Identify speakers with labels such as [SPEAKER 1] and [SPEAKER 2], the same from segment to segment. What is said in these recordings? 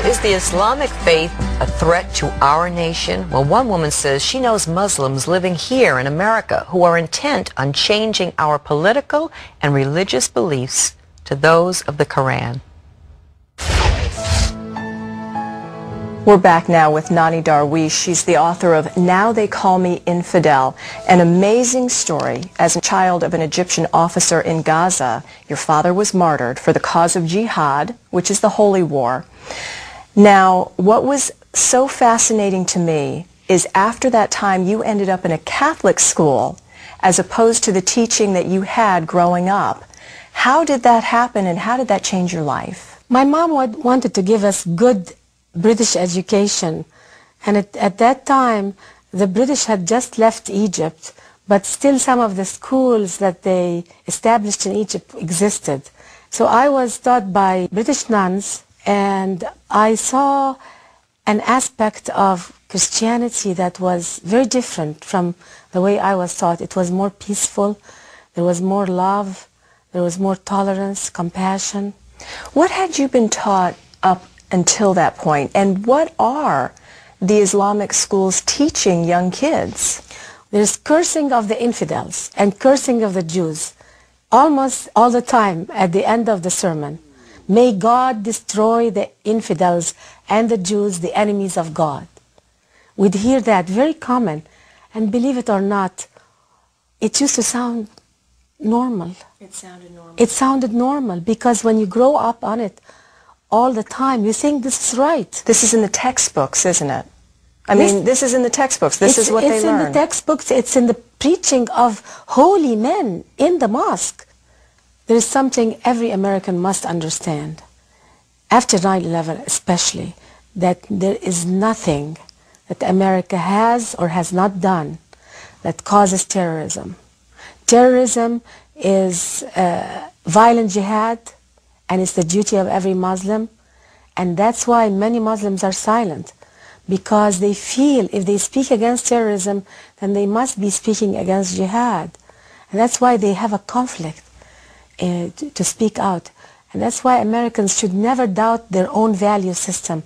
[SPEAKER 1] Is the Islamic faith a threat to our nation? Well, one woman says she knows Muslims living here in America who are intent on changing our political and religious beliefs to those of the Quran.
[SPEAKER 2] We're back now with Nonie Darwish. She's the author of Now They Call Me Infidel, an amazing story. As a child of an Egyptian officer in Gaza, your father was martyred for the cause of jihad, which is the holy war. Now, what was so fascinating to me is after that time you ended up in a Catholic school as opposed to the teaching that you had growing up. How did that happen and how did that change your life?
[SPEAKER 3] My mom wanted to give us good British education, and at that time the British had just left Egypt, but still some of the schools that they established in Egypt existed. So I was taught by British nuns, and I saw an aspect of Christianity that was very different from the way I was taught. It was more peaceful, there was more love, there was more tolerance, compassion.
[SPEAKER 2] What had you been taught up until that point, and what are the Islamic schools teaching young kids?
[SPEAKER 3] There's cursing of the infidels and cursing of the Jews almost all the time at the end of the sermon. May God destroy the infidels and the Jews, the enemies of God. We'd hear that very common, and believe it or not, it used to sound normal.
[SPEAKER 2] It sounded normal.
[SPEAKER 3] It sounded normal because when you grow up on it all the time, you think this is right.
[SPEAKER 2] This is in the textbooks, isn't it? I mean, this is in the textbooks. This is what they learn.
[SPEAKER 3] It's in the textbooks. It's in the preaching of holy men in the mosque. There is something every American must understand, after 9/11 especially, that there is nothing that America has or has not done that causes terrorism. Terrorism is violent jihad, and it's the duty of every Muslim, and that's why many Muslims are silent, because they feel if they speak against terrorism, then they must be speaking against jihad, and that's why they have a conflict to speak out. And that's why Americans should never doubt their own value system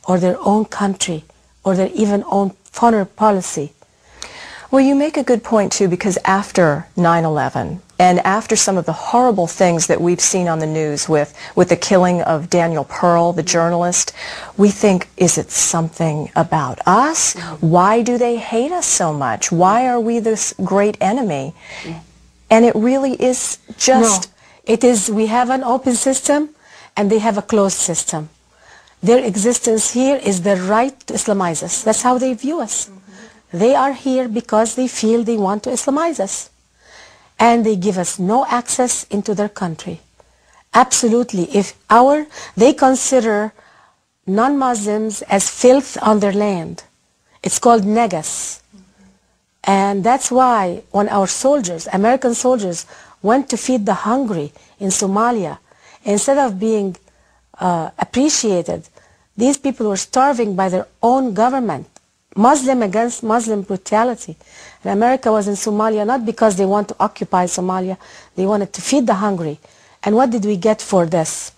[SPEAKER 3] or their own country or their even own foreign policy.
[SPEAKER 2] Well, you make a good point, too, because after 9/11 and after some of the horrible things that we've seen on the news with the killing of Daniel Pearl, the journalist, we think, is it something about us? Why do they hate us so much? Why are we this great enemy? And it really is just...
[SPEAKER 3] No. It is, we have an open system and they have a closed system. Their existence here is the right to Islamize us. That's how they view us. They are here because they feel they want to Islamize us. And they give us no access into their country. Absolutely. They consider non-Muslims as filth on their land. It's called negas. And that's why when our soldiers, American soldiers, went to feed the hungry in Somalia, instead of being appreciated, these people were starving by their own government. Muslim against Muslim brutality. And America was in Somalia not because they want to occupy Somalia, they wanted to feed the hungry. And what did we get for this?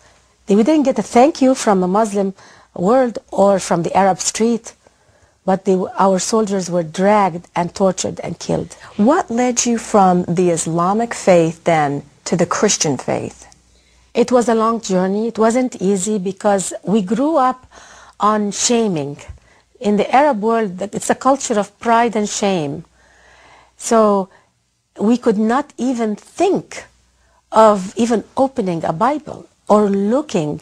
[SPEAKER 3] We didn't get a thank you from the Muslim world or from the Arab street, but our soldiers were dragged and tortured and killed.
[SPEAKER 2] What led you from the Islamic faith then to the Christian faith?
[SPEAKER 3] It was a long journey. It wasn't easy because we grew up on shaming. In the Arab world, it's a culture of pride and shame. So we could not even think of even opening a Bible or looking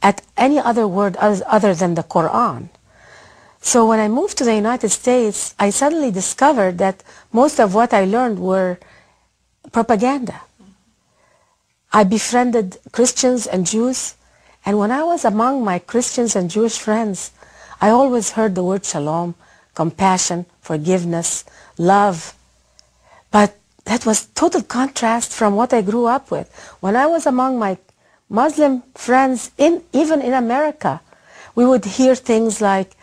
[SPEAKER 3] at any other word other than the Quran. So when I moved to the United States, I suddenly discovered that most of what I learned were propaganda. I befriended Christians and Jews, and when I was among my Christians and Jewish friends, I always heard the word shalom, compassion, forgiveness, love. But that was total contrast from what I grew up with. When I was among my Muslim friends, even in America, we would hear things like,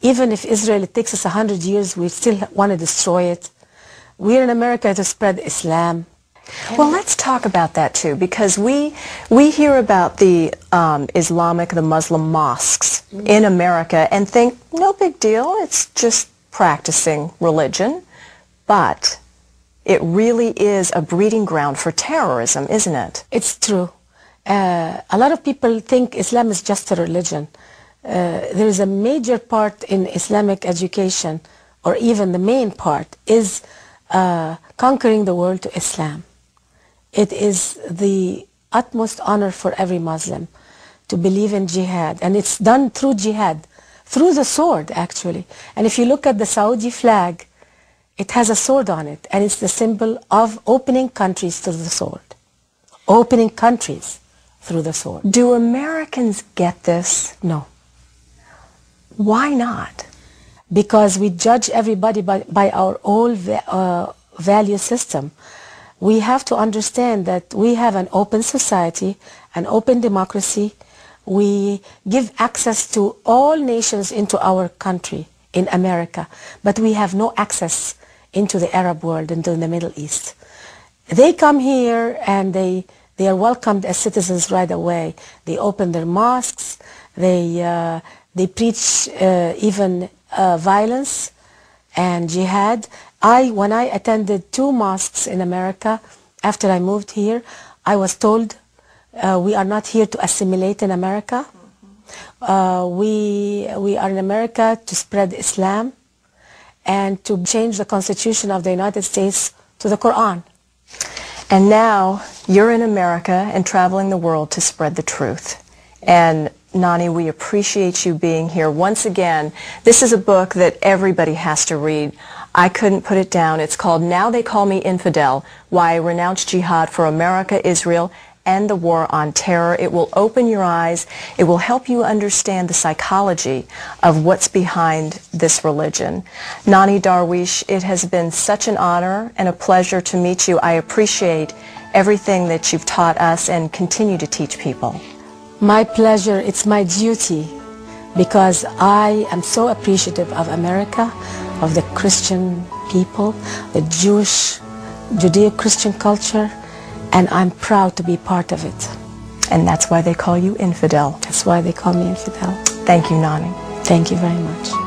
[SPEAKER 3] even if Israel, it takes us 100 years, we still want to destroy it. We're in America to spread Islam.
[SPEAKER 2] Well, let's talk about that too, because we hear about the the Muslim mosques in America and think, no big deal, it's just practicing religion, but it really is a breeding ground for terrorism, isn't it?
[SPEAKER 3] It's true. A lot of people think Islam is just a religion. There is a major part in Islamic education, or even the main part, is conquering the world to Islam. It is the utmost honor for every Muslim to believe in jihad, and it's done through jihad, through the sword actually. And if you look at the Saudi flag, it has a sword on it, and it's the symbol of opening countries to the sword. Opening countries through the sword.
[SPEAKER 2] Do Americans get this?
[SPEAKER 3] No.
[SPEAKER 2] Why not?
[SPEAKER 3] Because we judge everybody by our own value system. We have to understand that we have an open society, an open democracy. We give access to all nations into our country, in America, but we have no access into the Arab world, into the Middle East. They come here and they are welcomed as citizens right away. They open their mosques, they preach even violence and jihad. When I attended 2 mosques in America after I moved here, I was told we are not here to assimilate in America. We are in America to spread Islam and to change the Constitution of the United States to the Quran.
[SPEAKER 2] And now you're in America and traveling the world to spread the truth. And Nonie, we appreciate you being here once again. This is a book that everybody has to read. I couldn't put it down. It's called Now They Call Me Infidel, Why I Renounced Jihad for America, Israel, and the War on Terror. It will open your eyes. It will help you understand the psychology of what's behind this religion. Nonie Darwish, it has been such an honor and a pleasure to meet you. I appreciate everything that you've taught us and continue to teach people.
[SPEAKER 3] My pleasure. It's my duty, because I am so appreciative of America, of the Christian people, the Judeo-Christian culture, and I'm proud to be part of it.
[SPEAKER 2] And that's why they call you infidel.
[SPEAKER 3] That's why they call me infidel.
[SPEAKER 2] Thank you, Nonie.
[SPEAKER 3] Thank you very much.